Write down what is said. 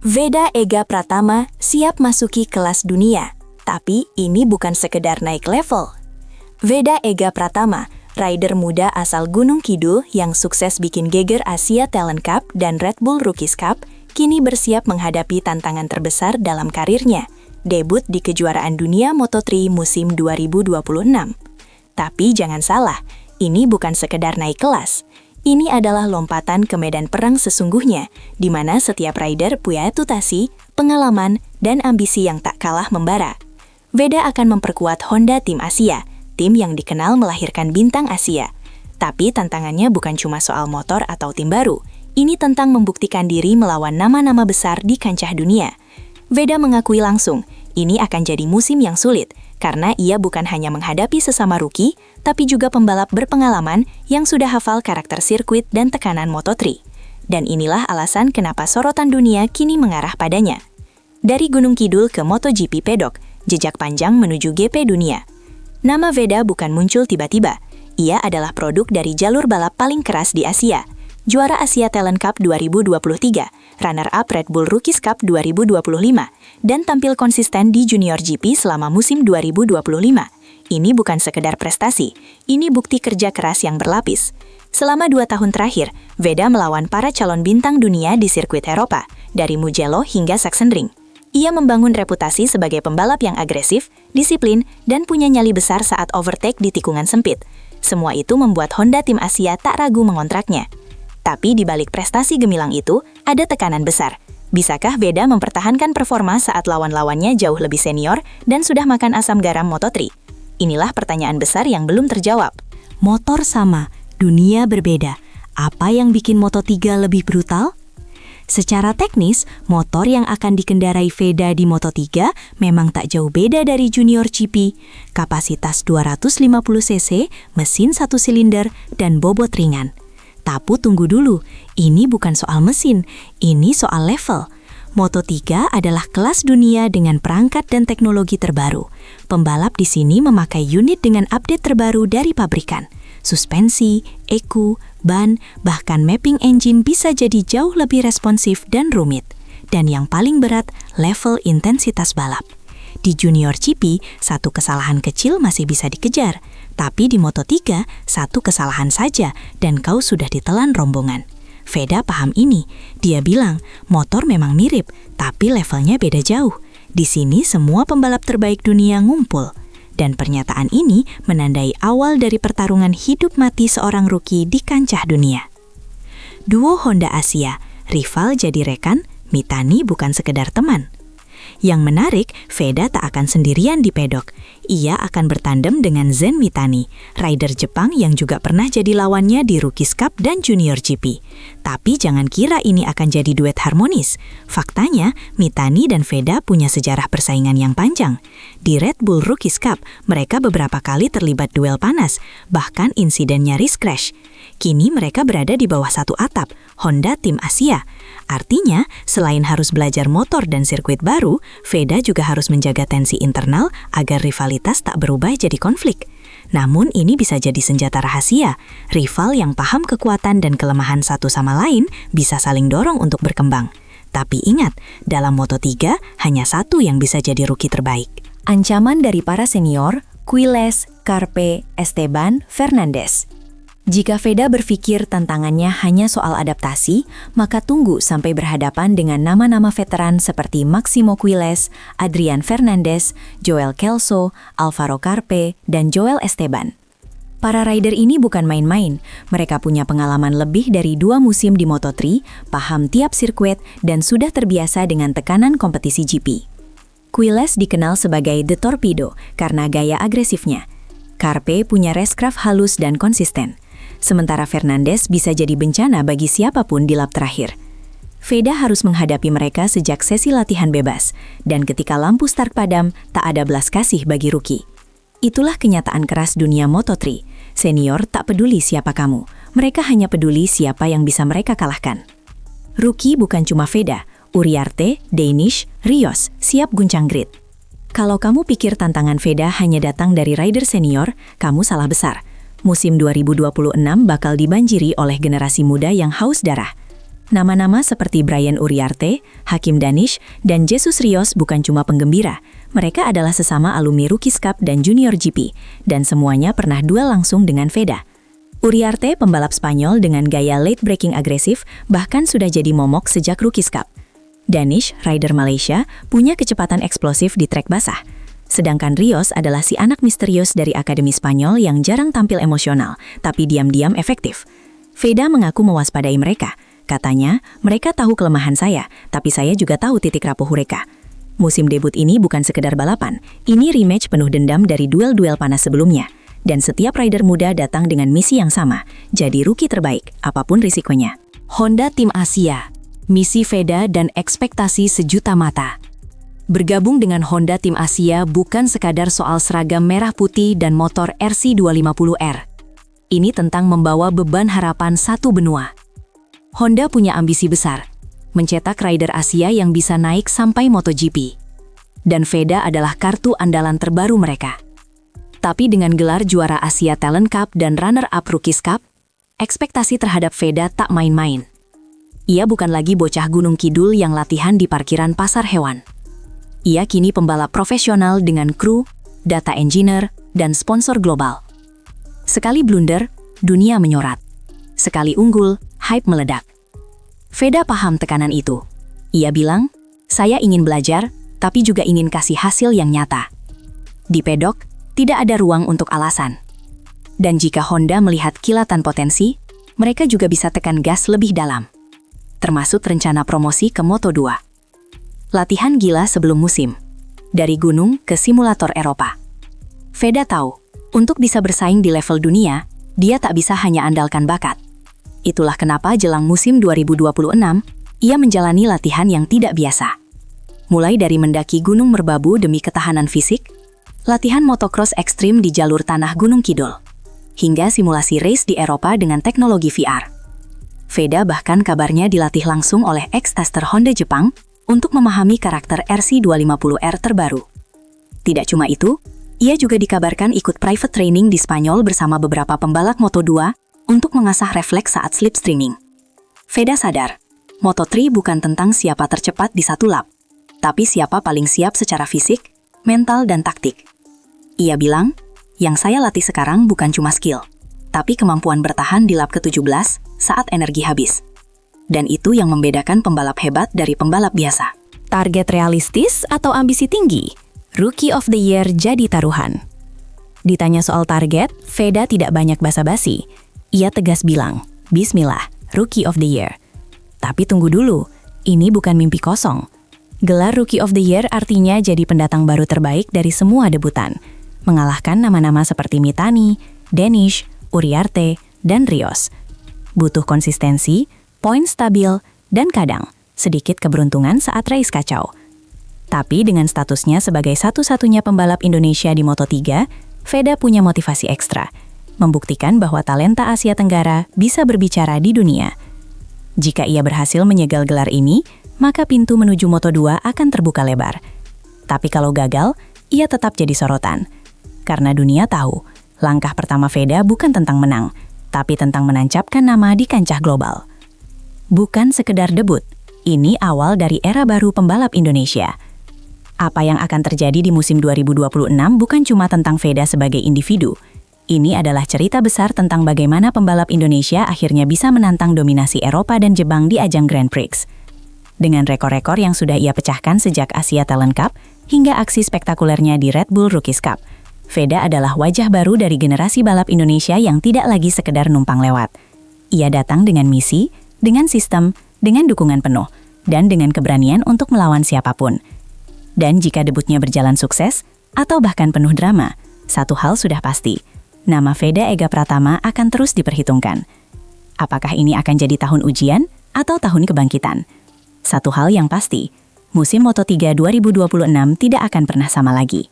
Veda Ega Pratama siap masuki kelas dunia, tapi ini bukan sekedar naik level. Veda Ega Pratama, rider muda asal Gunung Kidul yang sukses bikin geger Asia Talent Cup dan Red Bull Rookies Cup, kini bersiap menghadapi tantangan terbesar dalam karirnya, debut di kejuaraan dunia Moto3 musim 2026. Tapi jangan salah, ini bukan sekedar naik kelas. Ini adalah lompatan ke medan perang sesungguhnya, di mana setiap rider punya reputasi, pengalaman, dan ambisi yang tak kalah membara. Veda akan memperkuat Honda Tim Asia, tim yang dikenal melahirkan bintang Asia. Tapi tantangannya bukan cuma soal motor atau tim baru, ini tentang membuktikan diri melawan nama-nama besar di kancah dunia. Veda mengakui langsung, ini akan jadi musim yang sulit, karena ia bukan hanya menghadapi sesama rookie, tapi juga pembalap berpengalaman yang sudah hafal karakter sirkuit dan tekanan Moto3. Dan inilah alasan kenapa sorotan dunia kini mengarah padanya. Dari Gunung Kidul ke MotoGP Pedok, jejak panjang menuju GP dunia. Nama Veda bukan muncul tiba-tiba. Ia adalah produk dari jalur balap paling keras di Asia. Juara Asia Talent Cup 2023, runner-up Red Bull Rookies Cup 2025, dan tampil konsisten di Junior GP selama musim 2025. Ini bukan sekedar prestasi, ini bukti kerja keras yang berlapis. Selama 2 tahun terakhir, Veda melawan para calon bintang dunia di sirkuit Eropa, dari Mugello hingga Sachsenring. Ia membangun reputasi sebagai pembalap yang agresif, disiplin, dan punya nyali besar saat overtake di tikungan sempit. Semua itu membuat Honda Tim Asia tak ragu mengontraknya. Tapi di balik prestasi gemilang itu, ada tekanan besar. Bisakah Veda mempertahankan performa saat lawan-lawannya jauh lebih senior dan sudah makan asam garam Moto3? Inilah pertanyaan besar yang belum terjawab. Motor sama, dunia berbeda. Apa yang bikin Moto3 lebih brutal? Secara teknis, motor yang akan dikendarai Veda di Moto3 memang tak jauh beda dari Junior GP. Kapasitas 250 cc, mesin 1 silinder, dan bobot ringan. Tapi tunggu dulu, ini bukan soal mesin, ini soal level. Moto3 adalah kelas dunia dengan perangkat dan teknologi terbaru. Pembalap di sini memakai unit dengan update terbaru dari pabrikan. Suspensi, ECU, ban, bahkan mapping engine bisa jadi jauh lebih responsif dan rumit. Dan yang paling berat, level intensitas balap. Di Junior GP, satu kesalahan kecil masih bisa dikejar. Tapi di Moto3, satu kesalahan saja dan kau sudah ditelan rombongan. Veda paham ini. Dia bilang, motor memang mirip, tapi levelnya beda jauh. Di sini semua pembalap terbaik dunia ngumpul. Dan pernyataan ini menandai awal dari pertarungan hidup mati seorang rookie di kancah dunia. Duo Honda Asia, rival jadi rekan, Mitani bukan sekedar teman. Yang menarik, Veda tak akan sendirian di pedok. Ia akan bertandem dengan Zen Mitani, rider Jepang yang juga pernah jadi lawannya di Rookies Cup dan Junior GP. Tapi jangan kira ini akan jadi duet harmonis. Faktanya, Mitani dan Veda punya sejarah persaingan yang panjang. Di Red Bull Rookies Cup, mereka beberapa kali terlibat duel panas, bahkan insiden nyaris crash. Kini mereka berada di bawah satu atap, Honda Tim Asia. Artinya, selain harus belajar motor dan sirkuit baru, Veda juga harus menjaga tensi internal agar rivalitas tak berubah jadi konflik. Namun ini bisa jadi senjata rahasia. Rival yang paham kekuatan dan kelemahan satu sama lain bisa saling dorong untuk berkembang. Tapi ingat, dalam Moto3 hanya satu yang bisa jadi rookie terbaik. Ancaman dari para senior, Quiles, Carpe, Esteban, Fernandez. Jika Veda berpikir tantangannya hanya soal adaptasi, maka tunggu sampai berhadapan dengan nama-nama veteran seperti Maximo Quiles, Adrian Fernandez, Joel Kelso, Alvaro Carpe, dan Joel Esteban. Para rider ini bukan main-main. Mereka punya pengalaman lebih dari 2 musim di Moto3, paham tiap sirkuit, dan sudah terbiasa dengan tekanan kompetisi GP. Quiles dikenal sebagai The Torpedo karena gaya agresifnya. Carpe punya racecraft halus dan konsisten. Sementara Fernandez bisa jadi bencana bagi siapapun di lap terakhir. Veda harus menghadapi mereka sejak sesi latihan bebas, dan ketika lampu start padam, tak ada belas kasih bagi rookie. Itulah kenyataan keras dunia Moto3. Senior tak peduli siapa kamu, mereka hanya peduli siapa yang bisa mereka kalahkan. Rookie bukan cuma Veda, Uriarte, Danish, Rios, siap guncang grid. Kalau kamu pikir tantangan Veda hanya datang dari rider senior, kamu salah besar. Musim 2026 bakal dibanjiri oleh generasi muda yang haus darah. Nama-nama seperti Brian Uriarte, Hakim Danish, dan Jesus Rios bukan cuma penggembira. Mereka adalah sesama alumni Rookies Cup dan Junior GP, dan semuanya pernah duel langsung dengan Veda. Uriarte, pembalap Spanyol dengan gaya late-breaking agresif, bahkan sudah jadi momok sejak Rookies Cup. Danish, rider Malaysia, punya kecepatan eksplosif di trek basah. Sedangkan Rios adalah si anak misterius dari Akademi Spanyol yang jarang tampil emosional, tapi diam-diam efektif. Veda mengaku mewaspadai mereka. Katanya, mereka tahu kelemahan saya, tapi saya juga tahu titik rapuh mereka. Musim debut ini bukan sekedar balapan, ini rematch penuh dendam dari duel-duel panas sebelumnya. Dan setiap rider muda datang dengan misi yang sama, jadi rookie terbaik, apapun risikonya. Honda Tim Asia, misi Veda dan ekspektasi sejuta mata. Bergabung dengan Honda Tim Asia bukan sekadar soal seragam merah putih dan motor RC250R. Ini tentang membawa beban harapan satu benua. Honda punya ambisi besar, mencetak rider Asia yang bisa naik sampai MotoGP. Dan Veda adalah kartu andalan terbaru mereka. Tapi dengan gelar juara Asia Talent Cup dan runner-up Rookies Cup, ekspektasi terhadap Veda tak main-main. Ia bukan lagi bocah Gunung Kidul yang latihan di parkiran pasar hewan. Ia kini pembalap profesional dengan kru, data engineer, dan sponsor global. Sekali blunder, dunia menyorot. Sekali unggul, hype meledak. Veda paham tekanan itu. Ia bilang, saya ingin belajar, tapi juga ingin kasih hasil yang nyata. Di pedok, tidak ada ruang untuk alasan. Dan jika Honda melihat kilatan potensi, mereka juga bisa tekan gas lebih dalam. Termasuk rencana promosi ke Moto2. Latihan gila sebelum musim. Dari gunung ke simulator Eropa. Veda tahu, untuk bisa bersaing di level dunia, dia tak bisa hanya andalkan bakat. Itulah kenapa jelang musim 2026, ia menjalani latihan yang tidak biasa. Mulai dari mendaki Gunung Merbabu demi ketahanan fisik, latihan motocross ekstrim di jalur tanah Gunung Kidul, hingga simulasi race di Eropa dengan teknologi VR. Veda bahkan kabarnya dilatih langsung oleh ex-tester Honda Jepang untuk memahami karakter RC250R terbaru. Tidak cuma itu, ia juga dikabarkan ikut private training di Spanyol bersama beberapa pembalap Moto2 untuk mengasah refleks saat slipstreaming. Veda sadar, Moto3 bukan tentang siapa tercepat di satu lap, tapi siapa paling siap secara fisik, mental, dan taktik. Ia bilang, yang saya latih sekarang bukan cuma skill, tapi kemampuan bertahan di lap ke-17 saat energi habis. Dan itu yang membedakan pembalap hebat dari pembalap biasa. Target realistis atau ambisi tinggi? Rookie of the Year jadi taruhan. Ditanya soal target, Veda tidak banyak basa-basi. Ia tegas bilang, Bismillah, Rookie of the Year. Tapi tunggu dulu, ini bukan mimpi kosong. Gelar Rookie of the Year artinya jadi pendatang baru terbaik dari semua debutan, mengalahkan nama-nama seperti Mitani, Danish, Uriarte, dan Rios. Butuh konsistensi, poin stabil, dan kadang sedikit keberuntungan saat race kacau. Tapi dengan statusnya sebagai satu-satunya pembalap Indonesia di Moto3, Veda punya motivasi ekstra, membuktikan bahwa talenta Asia Tenggara bisa berbicara di dunia. Jika ia berhasil menyegal gelar ini, maka pintu menuju Moto2 akan terbuka lebar. Tapi kalau gagal, ia tetap jadi sorotan. Karena dunia tahu, langkah pertama Veda bukan tentang menang, tapi tentang menancapkan nama di kancah global. Bukan sekedar debut, ini awal dari era baru pembalap Indonesia. Apa yang akan terjadi di musim 2026 bukan cuma tentang Veda sebagai individu. Ini adalah cerita besar tentang bagaimana pembalap Indonesia akhirnya bisa menantang dominasi Eropa dan Jepang di ajang Grand Prix. Dengan rekor-rekor yang sudah ia pecahkan sejak Asia Talent Cup hingga aksi spektakulernya di Red Bull Rookies Cup, Veda adalah wajah baru dari generasi balap Indonesia yang tidak lagi sekedar numpang lewat. Ia datang dengan misi, dengan sistem, dengan dukungan penuh, dan dengan keberanian untuk melawan siapapun. Dan jika debutnya berjalan sukses, atau bahkan penuh drama, satu hal sudah pasti, nama Veda Ega Pratama akan terus diperhitungkan. Apakah ini akan jadi tahun ujian atau tahun kebangkitan? Satu hal yang pasti, musim Moto3 2026 tidak akan pernah sama lagi.